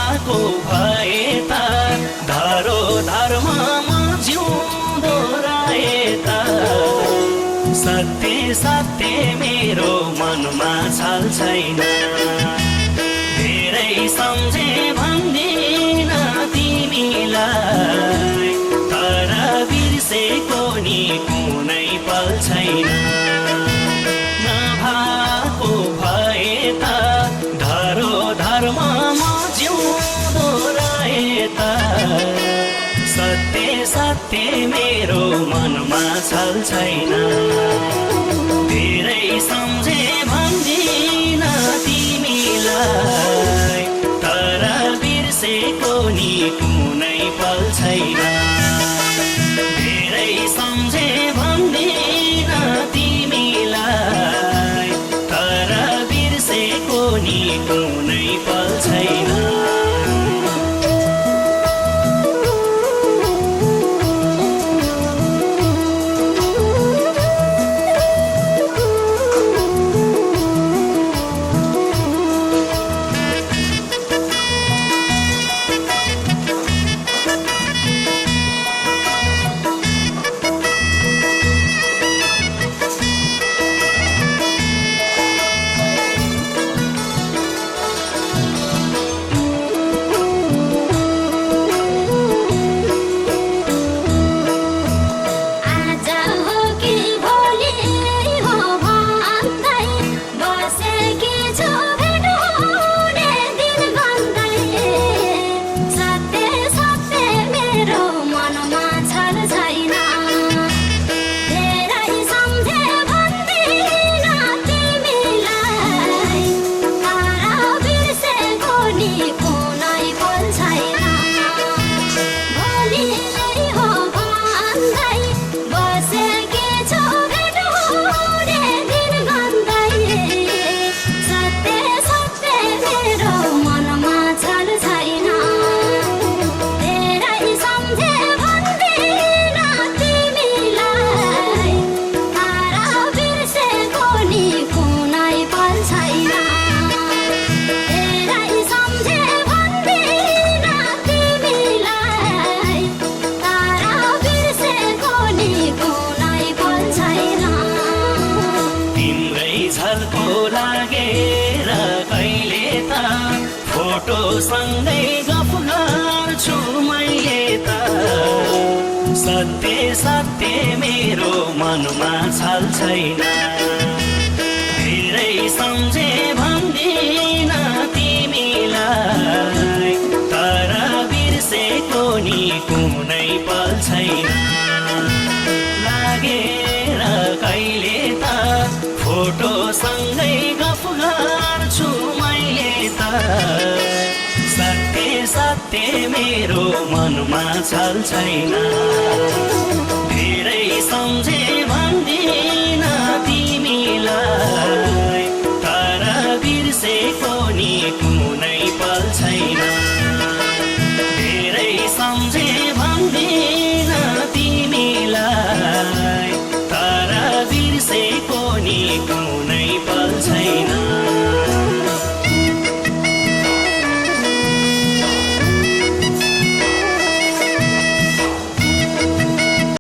नभएको भए त धरो धर्ममा जिउँदो रहे त सत्य सत्य मेरो मनमा छल छैन धेरै सम्झे भन्दिन तिमीलाई तर बिर्सेको नि कुनै पल छैन नभएको भए त धरो धर्ममा जिउँदो रहे त सत्य सत्य मेरो मनमा छल छैन धेरै सम्झे भन्दिन तिमीलाई तर बिर्सेको नि कुनै पल छैन धेरै सम्झे भन्दिन तिमीलाई तर बिर्सेको नि कुनै पल छैन लागेर कहिले त फोटो सँगै गफ गर्छु मैले त सत्य सत्य मेरो मनमा छल छैन धेरै सम्झे भन्दिन तिमीलाई तर बिर्सेको नि कुनै पल छैन लागेर कहिले त फोटो सँगै गफ गर्छु मैले त सत्य सत्य मेरो मनमा छल छैन धेरै सम्झे भन्दिन तिमीलाई तर बिर्सेको नि कुनै पल छैन धेरै सम्झे